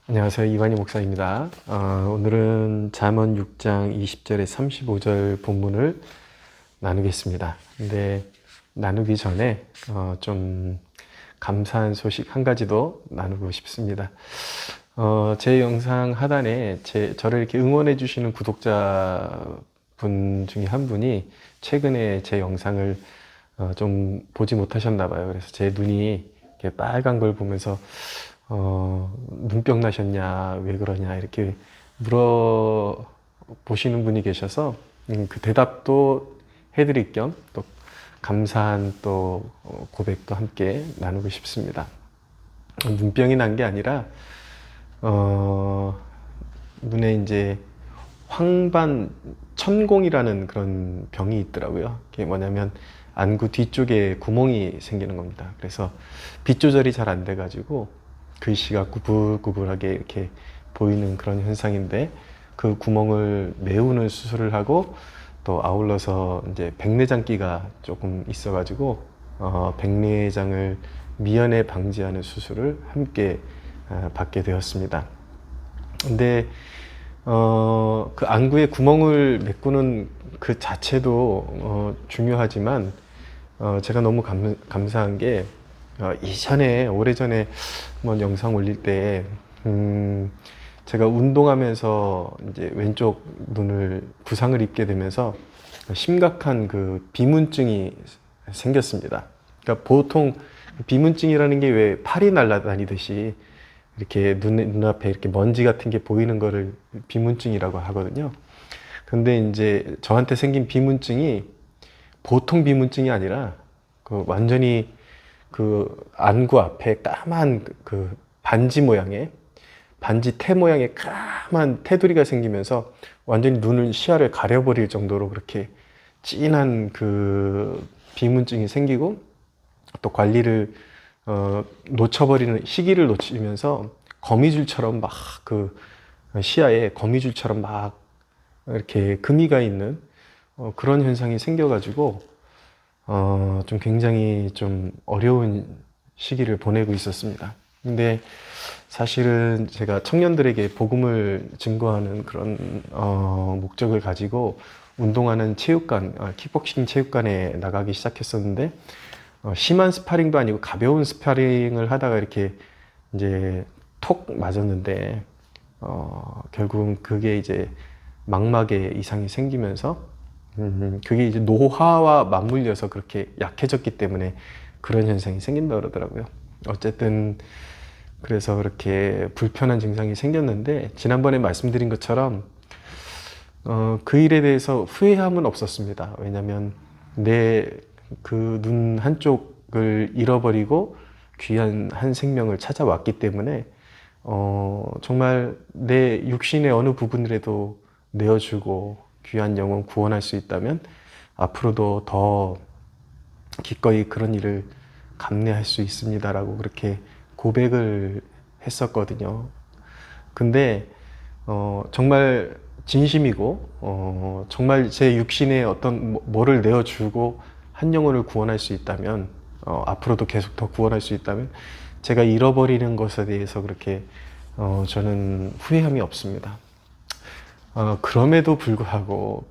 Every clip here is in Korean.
안녕하세요. 이완희 목사입니다. 오늘은 잠언 6장 20절에 35절 본문을 나누겠습니다. 근데 나누기 전에 좀 감사한 소식 한 가지 더 나누고 싶습니다. 제 영상 하단에 저를 이렇게 응원해 주시는 구독자분 중에 한 분이 최근에 제 영상을 좀 보지 못하셨나 봐요. 그래서 제 눈이 이렇게 빨간 걸 보면서 눈병 나셨냐, 왜 그러냐, 이렇게 물어보시는 분이 계셔서, 그 대답도 해드릴 겸, 또 감사한 또 고백도 함께 나누고 싶습니다. 눈병이 난 게 아니라, 눈에 이제 황반 천공이라는 그런 병이 있더라고요. 그게 뭐냐면, 안구 뒤쪽에 구멍이 생기는 겁니다. 그래서 빛 조절이 잘 안 돼가지고, 글씨가 구불구불하게 이렇게 보이는 그런 현상인데 그 구멍을 메우는 수술을 하고 또 아울러서 이제 백내장기가 조금 있어가지고 백내장을 미연에 방지하는 수술을 함께 받게 되었습니다. 근데 그 안구에 구멍을 메꾸는 그 자체도 중요하지만 제가 너무 감사한 게 이전에 오래전에 한번 영상 올릴 때 제가 운동하면서 이제 왼쪽 눈을 부상을 입게 되면서 심각한 그 비문증이 생겼습니다. 그러니까 보통 비문증이라는 게 왜 팔이 날아다니듯이 이렇게 눈앞에 이렇게 먼지 같은 게 보이는 거를 비문증이라고 하거든요. 근데 이제 저한테 생긴 비문증이 보통 비문증이 아니라 그 완전히 그 안구 앞에 까만 그 반지 모양의 반지 테 모양의 까만 테두리가 생기면서 완전히 눈을 시야를 가려버릴 정도로 그렇게 진한 그 비문증이 생기고 또 관리를 놓쳐버리는 시기를 놓치면서 거미줄처럼 막 그 시야에 거미줄처럼 막 이렇게 금이가 있는 그런 현상이 생겨가지고 좀 굉장히 좀 어려운 시기를 보내고 있었습니다. 근데 사실은 제가 청년들에게 복음을 증거하는 그런 목적을 가지고 운동하는 체육관, 킥복싱 체육관에 나가기 시작했었는데 심한 스파링도 아니고 가벼운 스파링을 하다가 이렇게 이제 톡 맞았는데 결국은 그게 이제 망막에 이상이 생기면서 그게 이제 노화와 맞물려서 그렇게 약해졌기 때문에 그런 현상이 생긴다 그러더라고요. 어쨌든 그래서 그렇게 불편한 증상이 생겼는데 지난번에 말씀드린 것처럼 그 일에 대해서 후회함은 없었습니다. 왜냐하면 내 그 눈 한쪽을 잃어버리고 귀한 한 생명을 찾아왔기 때문에 정말 내 육신의 어느 부분이라도 내어주고 귀한 영혼 구원할 수 있다면 앞으로도 더 기꺼이 그런 일을 감내할 수 있습니다라고 그렇게 고백을 했었거든요. 근데 정말 진심이고 정말 제 육신에 어떤 뭐를 내어주고 한 영혼을 구원할 수 있다면 앞으로도 계속 더 구원할 수 있다면 제가 잃어버리는 것에 대해서 그렇게 저는 후회함이 없습니다. 그럼에도 불구하고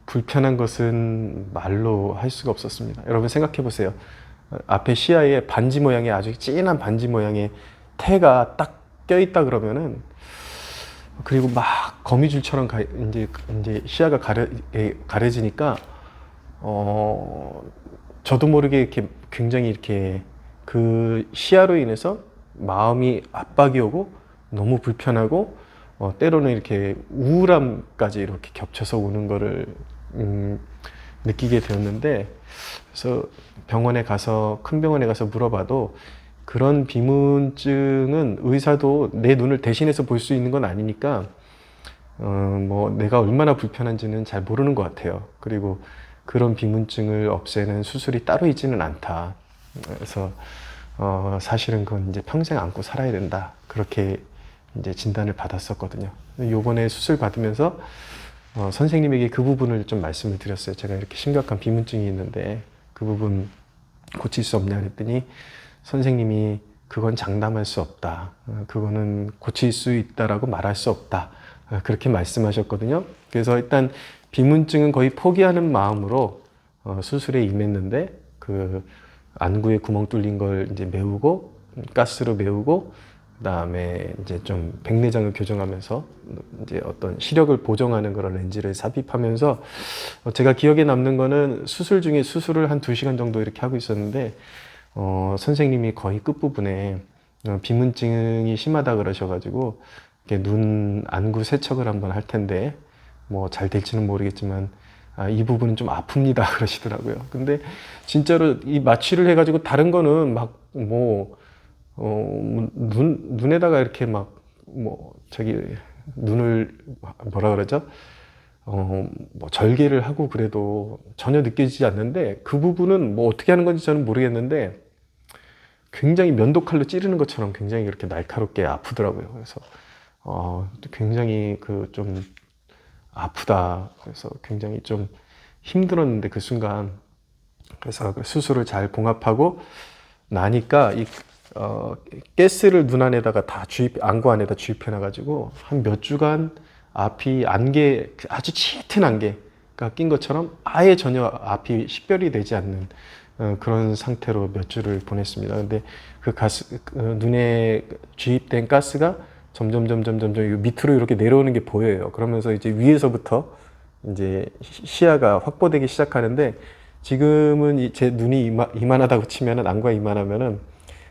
불편한 것은 말로 할 수가 없었습니다. 여러분 생각해 보세요. 앞에 시야에 반지 모양의 아주 진한 반지 모양의 태가 딱 껴있다 그러면은 그리고 막 거미줄처럼 이제 시야가 가려지니까 저도 모르게 이렇게 굉장히 이렇게 그 시야로 인해서 마음이 압박이 오고 너무 불편하고 때로는 이렇게 우울함까지 이렇게 겹쳐서 오는 거를 느끼게 되었는데 그래서 큰 병원에 가서 물어봐도 그런 비문증은 의사도 내 눈을 대신해서 볼 수 있는 건 아니니까 뭐 내가 얼마나 불편한지는 잘 모르는 것 같아요. 그리고 그런 비문증을 없애는 수술이 따로 있지는 않다. 그래서 사실은 그건 이제 평생 안고 살아야 된다. 그렇게 이제 진단을 받았었거든요. 요번에 수술 받으면서 선생님에게 그 부분을 좀 말씀을 드렸어요. 제가 이렇게 심각한 비문증이 있는데 그 부분 고칠 수 없냐 그랬더니 선생님이 그건 장담할 수 없다. 그거는 고칠 수 있다라고 말할 수 없다. 그렇게 말씀하셨거든요. 그래서 일단 비문증은 거의 포기하는 마음으로 수술에 임했는데 그 안구에 구멍 뚫린 걸 이제 메우고 가스로 메우고 그다음에 이제 좀 백내장을 교정하면서 이제 어떤 시력을 보정하는 그런 렌즈를 삽입하면서 제가 기억에 남는 거는 수술 중에 수술을 한 2시간 정도 이렇게 하고 있었는데 선생님이 거의 끝부분에 비문증이 심하다 그러셔가지고 이렇게 눈 안구 세척을 한번 할 텐데 뭐 잘 될지는 모르겠지만 이 부분은 좀 아픕니다 그러시더라고요. 근데 진짜로 이 마취를 해가지고 다른 거는 막 뭐 눈에다가 이렇게 막 뭐 저기 눈을 뭐라 그러죠? 뭐 절개를 하고 그래도 전혀 느껴지지 않는데 그 부분은 뭐 어떻게 하는 건지 저는 모르겠는데 굉장히 면도칼로 찌르는 것처럼 굉장히 이렇게 날카롭게 아프더라고요. 그래서 굉장히 그 좀 아프다. 그래서 굉장히 좀 힘들었는데 그 순간 그래서 그 수술을 잘 봉합하고 나니까 이 가스를 눈 안에다가 다 안구 안에다 주입해 놔가지고 한 몇 주간 앞이 안개 아주 짙은 안개가 낀 것처럼 아예 전혀 앞이 식별이 되지 않는 그런 상태로 몇 주를 보냈습니다. 근데 그 눈에 주입된 가스가 점점 밑으로 이렇게 내려오는 게 보여요. 그러면서 이제 위에서부터 이제 시야가 확보되기 시작하는데 지금은 제 눈이 이만하다고 치면은 안구가 이만하면은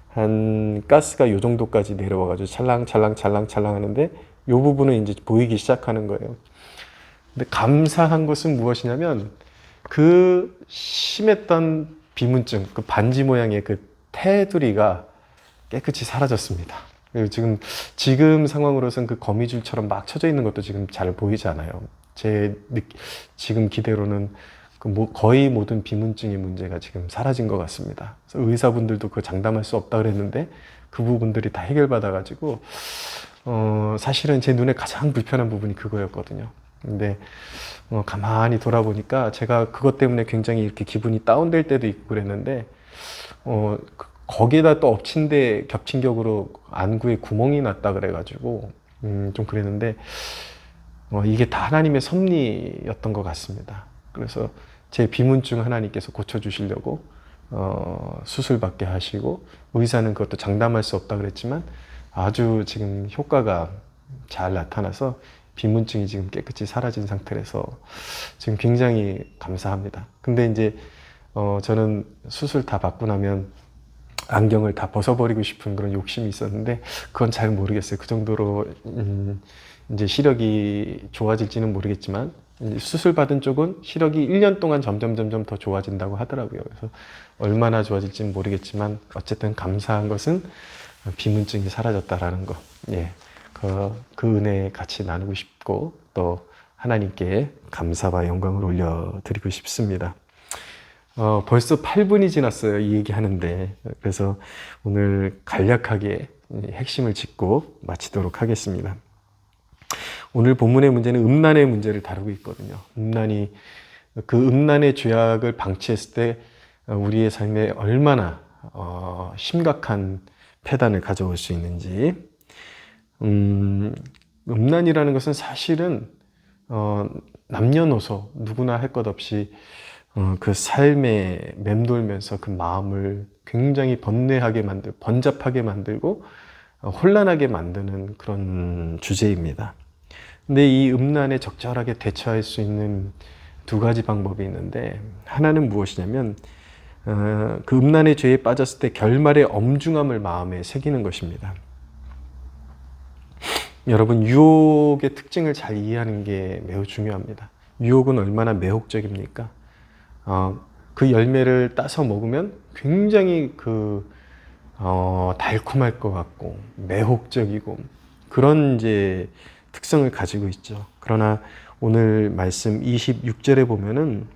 한 가스가 요 정도까지 내려와가지고 찰랑찰랑 하는데 요 부분은 이제 보이기 시작하는 거예요. 근데 감사한 것은 무엇이냐면 그 심했던 비문증, 그 반지 모양의 그 테두리가 깨끗이 사라졌습니다. 그리고 지금 상황으로선 그 거미줄처럼 막 쳐져 있는 것도 지금 잘 보이지 않아요. 지금 기대로는 거의 모든 비문증의 문제가 지금 사라진 것 같습니다. 그래서 의사분들도 그거 장담할 수 없다 그랬는데 그 부분들이 다 해결받아가지고 사실은 제 눈에 가장 불편한 부분이 그거였거든요. 근데 가만히 돌아보니까 제가 그것 때문에 굉장히 이렇게 기분이 다운될 때도 있고 그랬는데 거기에다 또 겹친 격으로 안구에 구멍이 났다 그래가지고 좀 그랬는데 이게 다 하나님의 섭리였던 것 같습니다. 그래서 제 비문증 하나님께서 고쳐주시려고 수술받게 하시고 의사는 그것도 장담할 수 없다 그랬지만 아주 지금 효과가 잘 나타나서 비문증이 지금 깨끗이 사라진 상태라서 지금 굉장히 감사합니다. 근데 이제 저는 수술 다 받고 나면 안경을 다 벗어버리고 싶은 그런 욕심이 있었는데 그건 잘 모르겠어요. 그 정도로 이제 시력이 좋아질지는 모르겠지만 수술 받은 쪽은 시력이 1년 동안 점점 더 좋아진다고 하더라고요. 그래서 얼마나 좋아질지는 모르겠지만 어쨌든 감사한 것은 비문증이 사라졌다라는 거. 예. 그 은혜 같이 나누고 싶고 또 하나님께 감사와 영광을 올려드리고 싶습니다. 벌써 8분이 지났어요. 이 얘기 하는데. 그래서 오늘 간략하게 핵심을 짚고 마치도록 하겠습니다. 오늘 본문의 문제는 음란의 문제를 다루고 있거든요. 그 음란의 죄악을 방치했을 때 우리의 삶에 얼마나 심각한 폐단을 가져올 수 있는지. 음란이라는 것은 사실은 남녀노소 누구나 할 것 없이 그 삶에 맴돌면서 그 마음을 굉장히 번잡하게 만들고 혼란하게 만드는 그런 주제입니다. 근데 이 음란에 적절하게 대처할 수 있는 2가지 방법이 있는데 하나는 무엇이냐면 그 음란의 죄에 빠졌을 때 결말의 엄중함을 마음에 새기는 것입니다. 여러분, 유혹의 특징을 잘 이해하는 게 매우 중요합니다. 유혹은 얼마나 매혹적입니까? 그 열매를 따서 먹으면 굉장히 달콤할 것 같고 매혹적이고 그런 이제 특성을 가지고 있죠. 그러나 오늘 말씀 26절에 보면은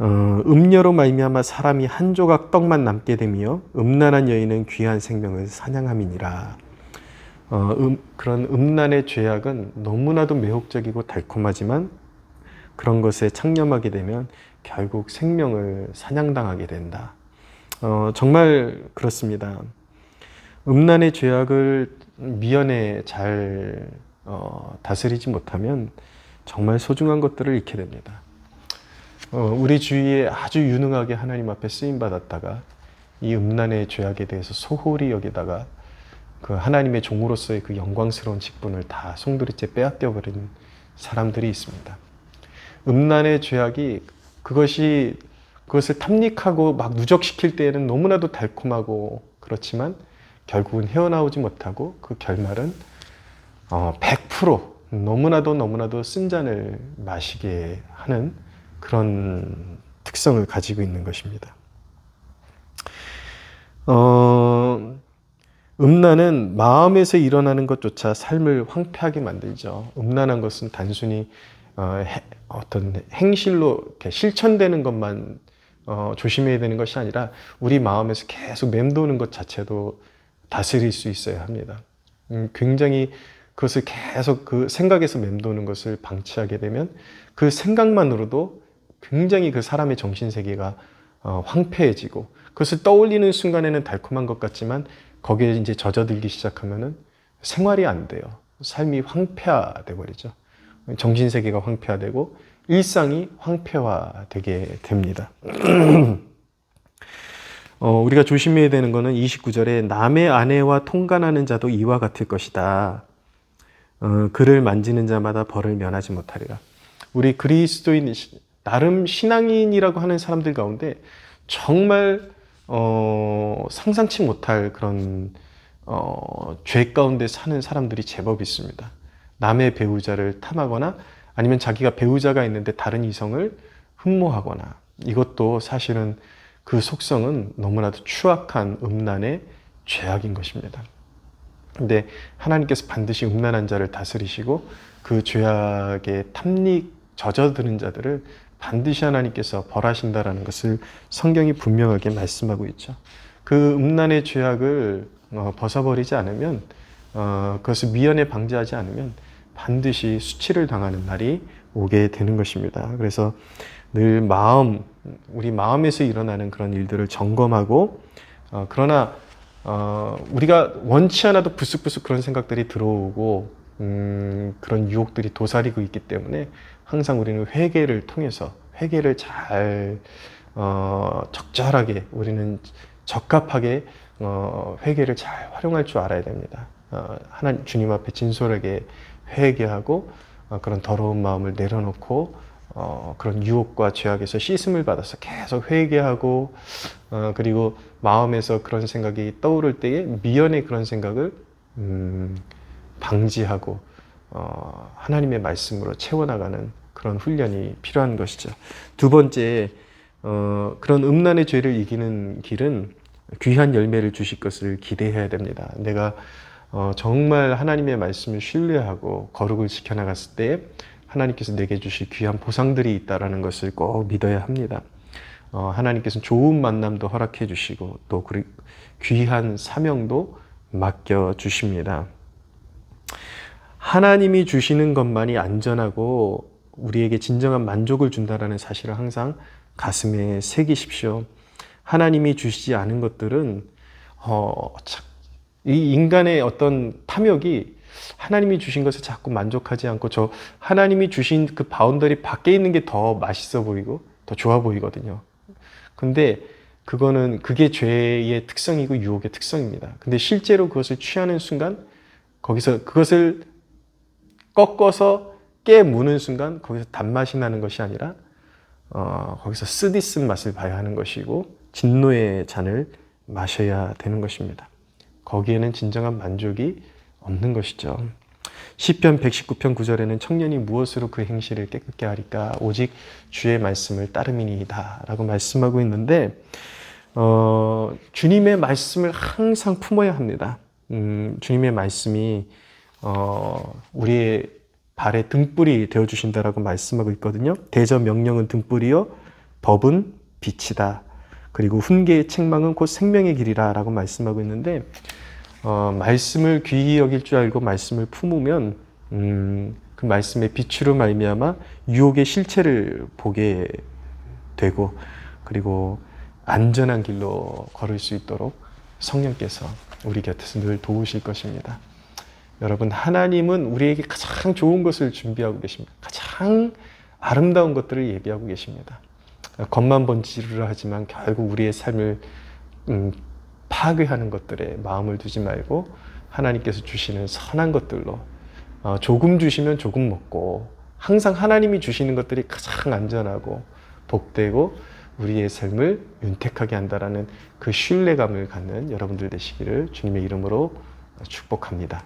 음녀로 말미암아 사람이 한 조각 떡만 남게 되며 음란한 여인은 귀한 생명을 사냥함이니라. 그런 음란의 죄악은 너무나도 매혹적이고 달콤하지만 그런 것에 창념하게 되면 결국 생명을 사냥당하게 된다. 정말 그렇습니다. 음란의 죄악을 미연에 잘 다스리지 못하면 정말 소중한 것들을 잃게 됩니다. 우리 주위에 아주 유능하게 하나님 앞에 쓰임 받았다가 이 음란의 죄악에 대해서 소홀히 여기다가 그 하나님의 종으로서의 그 영광스러운 직분을 다 송두리째 빼앗겨 버린 사람들이 있습니다. 음란의 죄악이 그것을 탐닉하고 막 누적시킬 때에는 너무나도 달콤하고 그렇지만 결국은 헤어나오지 못하고 그 결말은 100% 너무나도 쓴 잔을 마시게 하는 그런 특성을 가지고 있는 것입니다. 음란은 마음에서 일어나는 것조차 삶을 황폐하게 만들죠. 음란한 것은 단순히 어떤 행실로 이렇게 실천되는 것만 조심해야 되는 것이 아니라 우리 마음에서 계속 맴도는 것 자체도 다스릴 수 있어야 합니다. 굉장히 그것을 계속 그 생각에서 맴도는 것을 방치하게 되면 그 생각만으로도 굉장히 그 사람의 정신세계가 황폐해지고 그것을 떠올리는 순간에는 달콤한 것 같지만 거기에 이제 젖어들기 시작하면은 생활이 안 돼요. 삶이 황폐화돼 버리죠. 정신세계가 황폐화되고 일상이 황폐화되게 됩니다. 우리가 조심해야 되는 것은 29절에 남의 아내와 통간하는 자도 이와 같을 것이다. 그를 만지는 자마다 벌을 면하지 못하리라. 우리 그리스도인 나름 신앙인이라고 하는 사람들 가운데 정말 상상치 못할 그런 죄 가운데 사는 사람들이 제법 있습니다. 남의 배우자를 탐하거나 아니면 자기가 배우자가 있는데 다른 이성을 흠모하거나 이것도 사실은 그 속성은 너무나도 추악한 음란의 죄악인 것입니다. 근데 하나님께서 반드시 음란한 자를 다스리시고 그 죄악에 젖어드는 자들을 반드시 하나님께서 벌하신다라는 것을 성경이 분명하게 말씀하고 있죠. 그 음란의 죄악을 벗어버리지 않으면 그것을 미연에 방지하지 않으면 반드시 수치를 당하는 날이 오게 되는 것입니다. 그래서 늘 우리 마음에서 일어나는 그런 일들을 점검하고 그러나 우리가 원치 않아도 부스부스 그런 생각들이 들어오고 그런 유혹들이 도사리고 있기 때문에 항상 우리는 회개를 통해서 회개를 잘 적절하게 우리는 적합하게 회개를 잘 활용할 줄 알아야 됩니다. 하나님 주님 앞에 진솔하게 회개하고 그런 더러운 마음을 내려놓고 그런 유혹과 죄악에서 씻음을 받아서 계속 회개하고 그리고 마음에서 그런 생각이 떠오를 때에 미연의 그런 생각을 방지하고 하나님의 말씀으로 채워나가는 그런 훈련이 필요한 것이죠. 두 번째, 그런 음란의 죄를 이기는 길은 귀한 열매를 주실 것을 기대해야 됩니다. 내가 정말 하나님의 말씀을 신뢰하고 거룩을 지켜나갔을 때 하나님께서 내게 주실 귀한 보상들이 있다는 것을 꼭 믿어야 합니다. 하나님께서는 좋은 만남도 허락해 주시고 또 귀한 사명도 맡겨 주십니다. 하나님이 주시는 것만이 안전하고 우리에게 진정한 만족을 준다는 사실을 항상 가슴에 새기십시오. 하나님이 주시지 않은 것들은 이 인간의 어떤 탐욕이 하나님이 주신 것에 자꾸 만족하지 않고 저 하나님이 주신 그 바운더리 밖에 있는 게 더 맛있어 보이고 더 좋아 보이거든요. 근데 그게 죄의 특성이고 유혹의 특성입니다. 근데 실제로 그것을 취하는 순간 거기서 그것을 꺾어서 깨무는 순간 거기서 단맛이 나는 것이 아니라 거기서 쓰디쓴 맛을 봐야 하는 것이고 진노의 잔을 마셔야 되는 것입니다. 거기에는 진정한 만족이 없는 것이죠. 시편 119편 9절에는 청년이 무엇으로 그 행실을 깨끗게 하리까 오직 주의 말씀을 따름이니이다 라고 말씀하고 있는데 주님의 말씀을 항상 품어야 합니다. 주님의 말씀이 우리의 발의 등불이 되어주신다라고 말씀하고 있거든요. 대저 명령은 등불이요 법은 빛이다. 그리고 훈계의 책망은 곧 생명의 길이라 라고 말씀하고 있는데 말씀을 귀히 여길 줄 알고 말씀을 품으면 그 말씀의 빛으로 말미암아 유혹의 실체를 보게 되고 그리고 안전한 길로 걸을 수 있도록 성령께서 우리 곁에서 늘 도우실 것입니다. 여러분, 하나님은 우리에게 가장 좋은 것을 준비하고 계십니다. 가장 아름다운 것들을 예비하고 계십니다. 겉만 번지르르 하지만 결국 우리의 삶을 파괴하는 것들에 마음을 두지 말고 하나님께서 주시는 선한 것들로 조금 주시면 조금 먹고 항상 하나님이 주시는 것들이 가장 안전하고 복되고 우리의 삶을 윤택하게 한다라는 그 신뢰감을 갖는 여러분들 되시기를 주님의 이름으로 축복합니다.